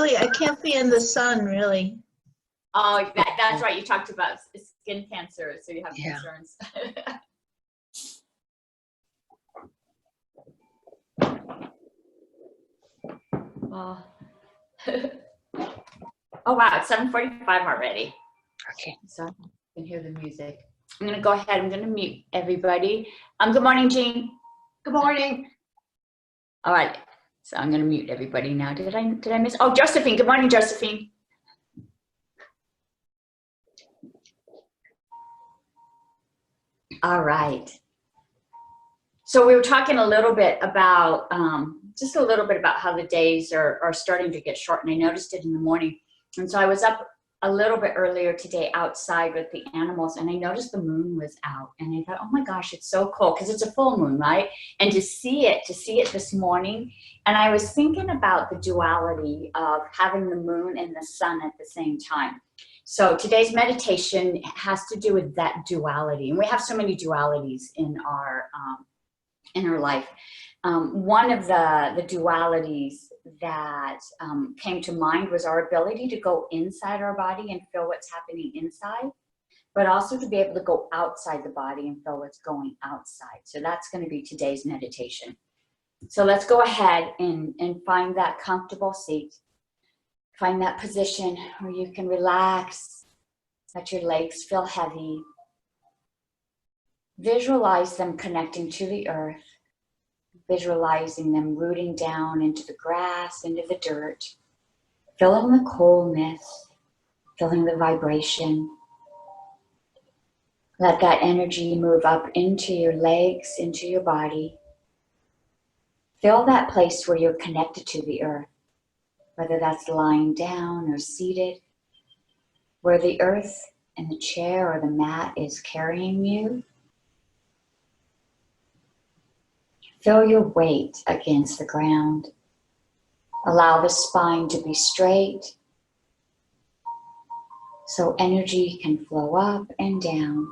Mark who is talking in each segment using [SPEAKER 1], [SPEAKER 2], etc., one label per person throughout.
[SPEAKER 1] really, I can't be in the sun, really.
[SPEAKER 2] Oh, that's right. You talked about skin cancer, so you have concerns. Well, oh wow, it's 7:45 already.
[SPEAKER 3] Okay.
[SPEAKER 2] So I can hear the music. I'm gonna go ahead. I'm gonna mute everybody. Good morning, Jean.
[SPEAKER 4] Good morning.
[SPEAKER 2] All right. So I'm gonna mute everybody now. Did I miss? Oh, Josephine. Good morning, Josephine. All right. So we were talking a little bit about, just a little bit about how the days are starting to get short, and I noticed it in the morning. And so I was up a little bit earlier today outside with the animals, and I noticed the moon was out, and I thought, oh my gosh, it's so cool, because it's a full moon, right? And to see it this morning, and I was thinking about the duality of having the moon and the sun at the same time. So today's meditation has to do with that duality, and we have so many dualities in our life. One of the dualities that came to mind was our ability to go inside our body and feel what's happening inside, but also to be able to go outside the body and feel what's going outside. So that's going to be today's meditation. So let's go ahead and find that comfortable seat. Find that position where you can relax, let your legs feel heavy. Visualize them connecting to the earth. Visualizing them rooting down into the grass, into the dirt, feeling the coolness, feeling the vibration. Let that energy move up into your legs, into your body. Feel that place where you're connected to the earth, whether that's lying down or seated, where the earth and the chair or the mat is carrying you. Feel your weight against the ground. Allow the spine to be straight so energy can flow up and down.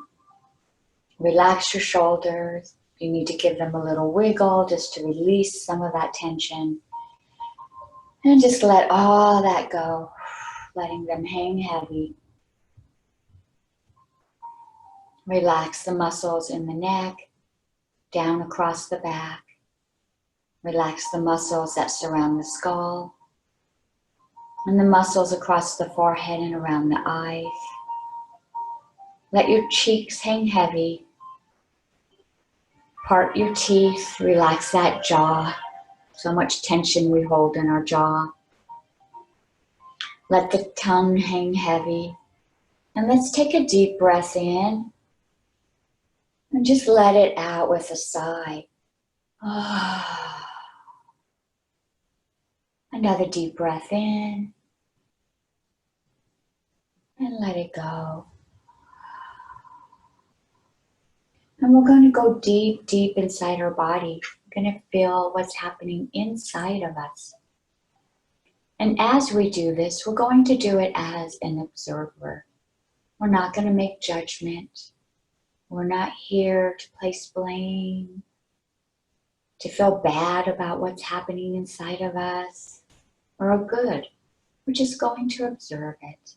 [SPEAKER 2] Relax your shoulders. You need to give them a little wiggle just to release some of that tension. And just let all that go, letting them hang heavy. Relax the muscles in the neck, down across the back. Relax the muscles that surround the skull and the muscles across the forehead and around the eyes. Let your cheeks hang heavy. Part your teeth, relax that jaw. So much tension we hold in our jaw. Let the tongue hang heavy. And let's take a deep breath in and just let it out with a sigh. Another deep breath in and let it go. And we're going to go deep, deep inside our body. We're going to feel what's happening inside of us. And as we do this, we're going to do it as an observer. We're not going to make judgment. We're not here to place blame, to feel bad about what's happening inside of us, or good. We're just going to observe it.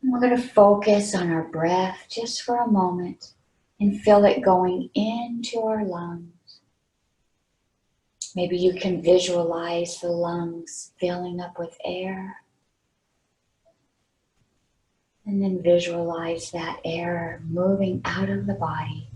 [SPEAKER 2] And we're going to focus on our breath just for a moment and feel it going into our lungs. Maybe you can visualize the lungs filling up with air. And then visualize that air moving out of the body.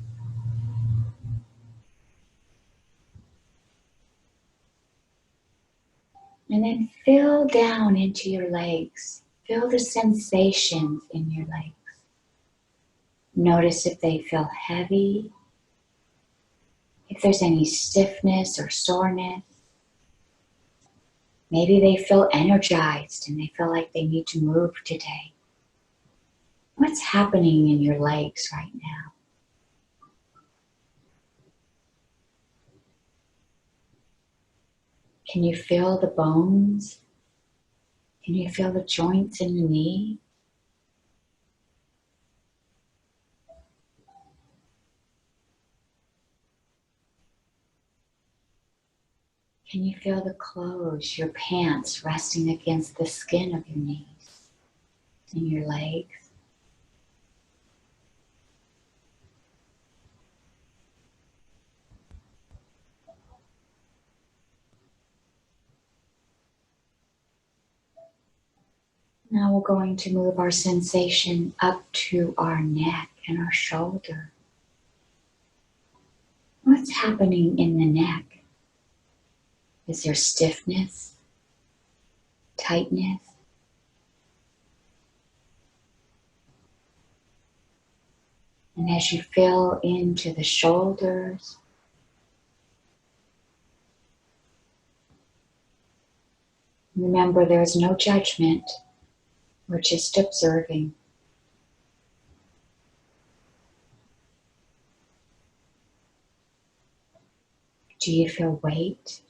[SPEAKER 2] And then feel down into your legs. Feel the sensations in your legs. Notice if they feel heavy, if there's any stiffness or soreness. Maybe they feel energized and they feel like they need to move today. What's happening in your legs right now? Can you feel the bones? Can you feel the joints in the knee? Can you feel the clothes, your pants resting against the skin of your knees and your legs? Now we're going to move our sensation up to our neck and our shoulder. What's happening in the neck? Is there stiffness, tightness? And as you feel into the shoulders, remember there's no judgment, we're just observing. Do you feel weight?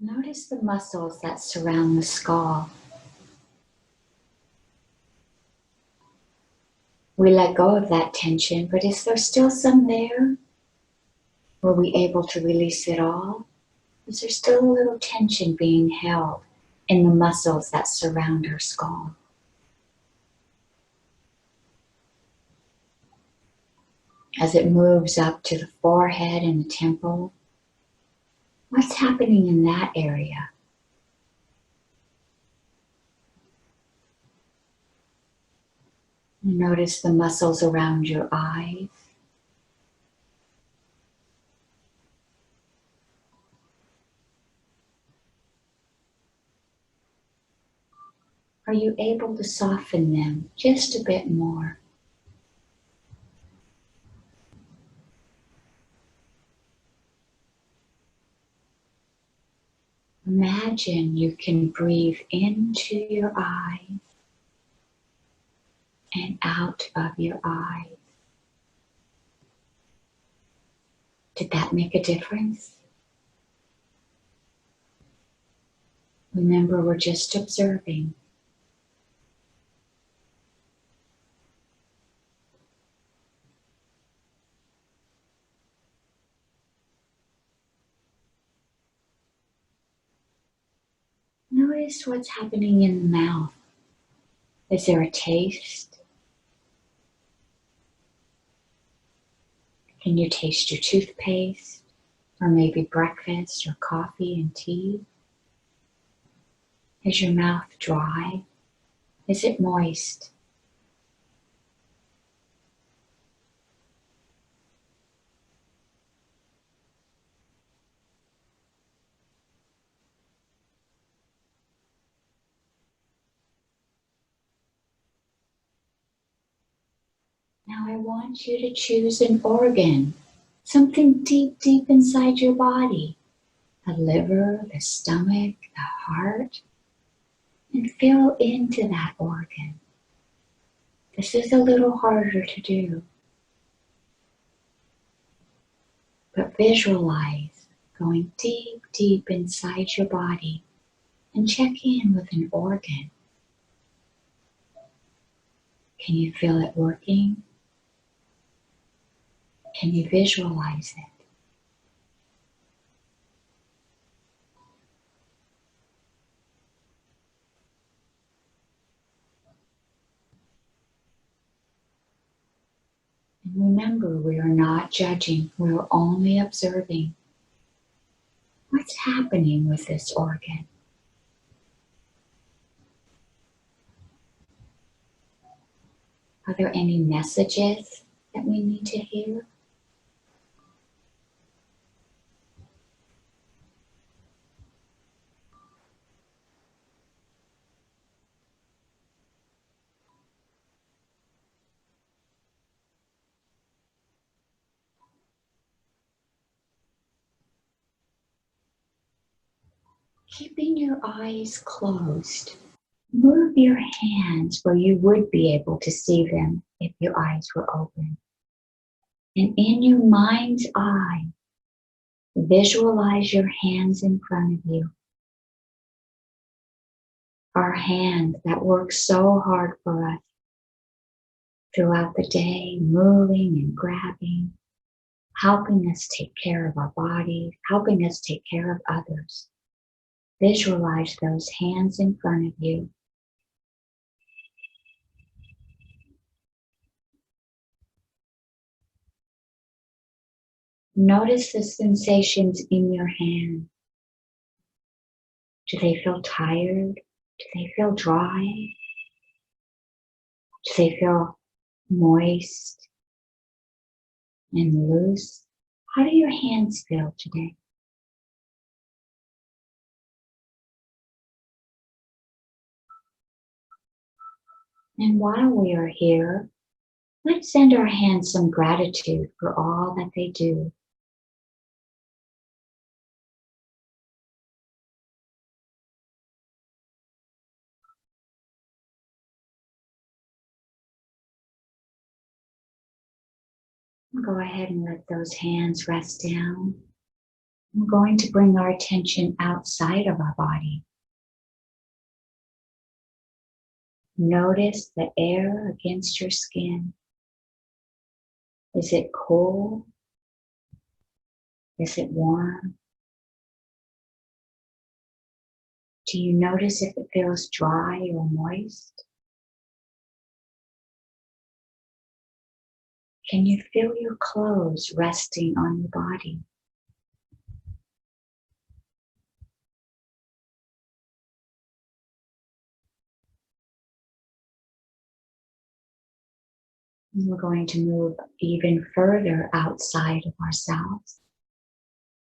[SPEAKER 2] Notice the muscles that surround the skull. We let go of that tension, but is there still some there? Were we able to release it all? Is there still a little tension being held in the muscles that surround our skull? As it moves up to the forehead and the temple, what's happening in that area? Notice the muscles around your eyes. Are you able to soften them just a bit more? Imagine you can breathe into your eyes and out of your eyes. Did that make a difference? Remember, we're just observing. Notice what's happening in the mouth. Is there a taste? Can you taste your toothpaste? Or maybe breakfast or coffee and tea? Is your mouth dry? Is it moist? Now I want you to choose an organ, something deep, deep inside your body. The liver, the stomach, the heart, and feel into that organ. This is a little harder to do, but visualize going deep, deep inside your body and check in with an organ. Can you feel it working? Can you visualize it? And remember, we are not judging, we are only observing. What's happening with this organ? Are there any messages that we need to hear? Keeping your eyes closed, Move your hands where you would be able to see them if your eyes were open. And in your mind's eye, visualize your hands in front of you. Our hands that work so hard for us throughout the day, moving and grabbing, helping us take care of our bodies, helping us take care of others. Visualize those hands in front of you. Notice the sensations in your hand. Do they feel tired? Do they feel dry? Do they feel moist and loose? How do your hands feel today? And while we are here, let's send our hands some gratitude for all that they do. Go ahead and let those hands rest down. We're going to bring our attention outside of our body. Notice the air against your skin. Is it cool? Is it warm? Do you notice if it feels dry or moist? Can you feel your clothes resting on your body? And we're going to move even further outside of ourselves.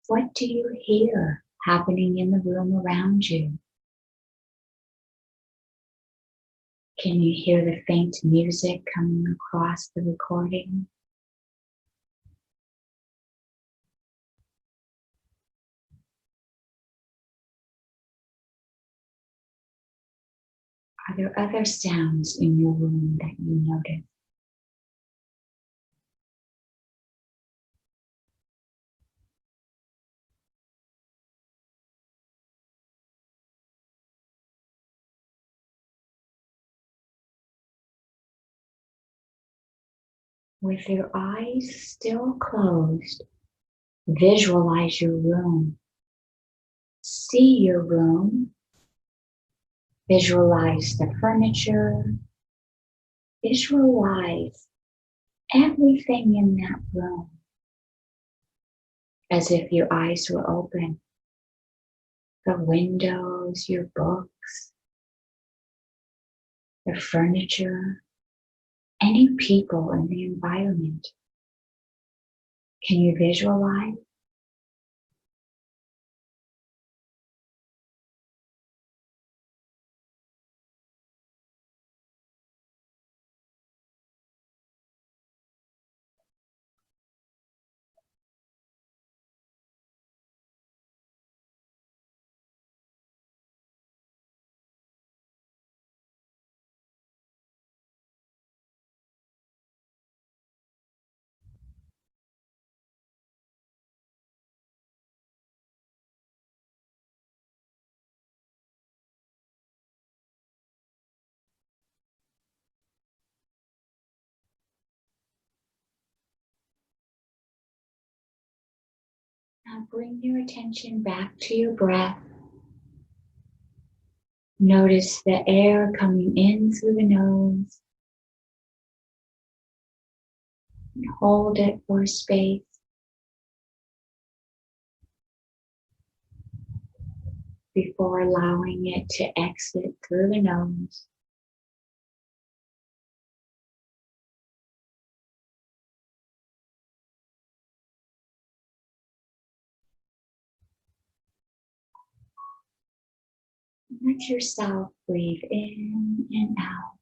[SPEAKER 2] What do you hear happening in the room around you? Can you hear the faint music coming across the recording? Are there other sounds in your room that you notice? With your eyes still closed, visualize your room. See your room. Visualize the furniture. Visualize everything in that room as if your eyes were open. The windows, your books, the furniture, any people in the environment. Can you visualize? Now bring your attention back to your breath. Notice the air coming in through the nose. Hold it for a space. Before allowing it to exit through the nose. Let yourself breathe in and out.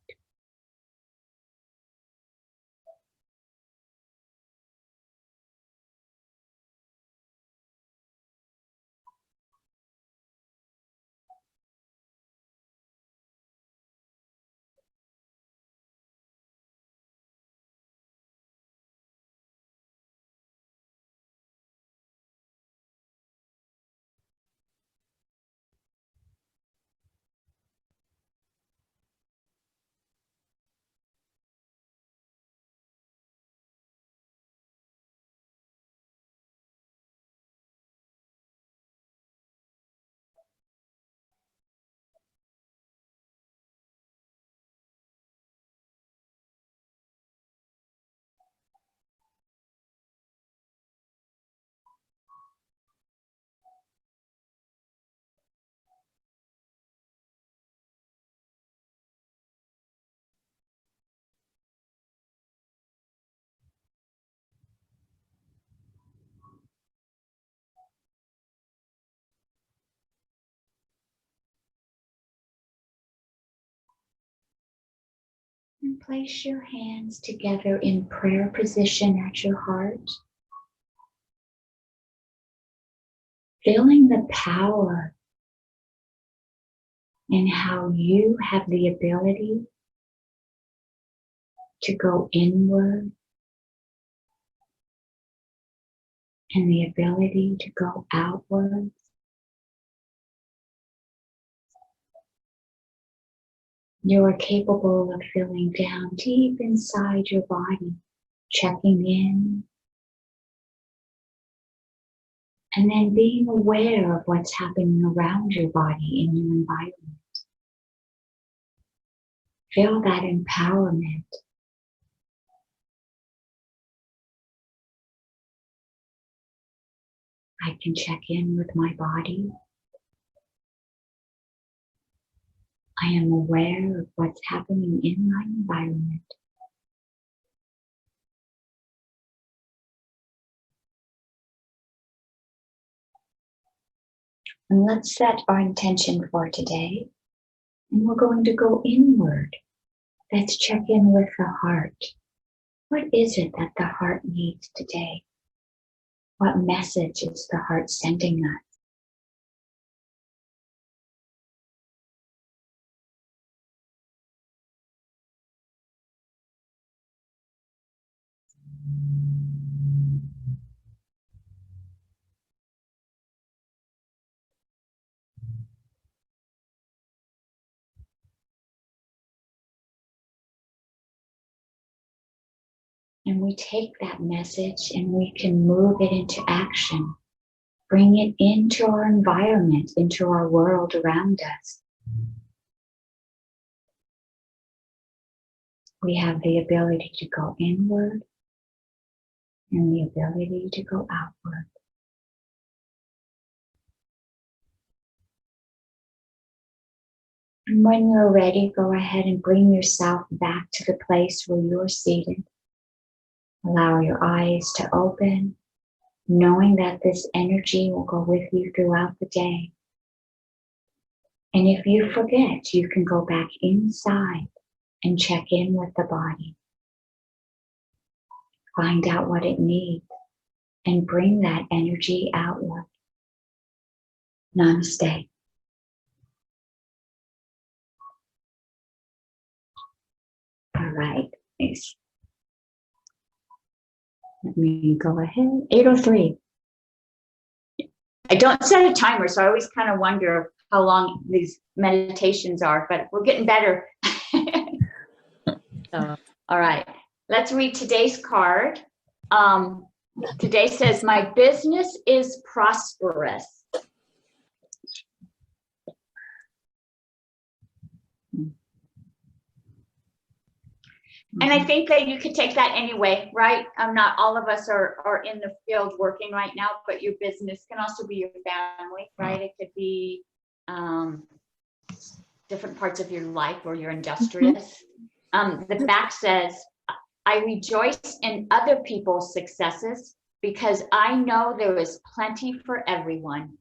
[SPEAKER 2] And place your hands together in prayer position at your heart. Feeling the power and how you have the ability to go inward and the ability to go outward. You are capable of feeling down deep inside your body, checking in, and then being aware of what's happening around your body in your environment. Feel that empowerment. I can check in with my body. I am aware of what's happening in my environment. And let's set our intention for today. And we're going to go inward. Let's check in with the heart. What is it that the heart needs today? What message is the heart sending us? And we take that message and we can move it into action. Bring it into our environment, into our world around us. We have the ability to go inward and the ability to go outward. And when you're ready, go ahead and bring yourself back to the place where you're seated. Allow your eyes to open, knowing that this energy will go with you throughout the day. And if you forget, you can go back inside and check in with the body. Find out what it needs and bring that energy outward. Namaste. All right. Thanks. Let me go ahead. 8:03. I don't set a timer, so I always kind of wonder how long these meditations are, but we're getting better. So, all right. Let's read today's card. Today says, my business is prosperous. And I think that you could take that anyway, right? Not all of us are in the field working right now, but your business can also be your family, right? It could be different parts of your life where you're industrious. The back says, I rejoice in other people's successes because I know there is plenty for everyone.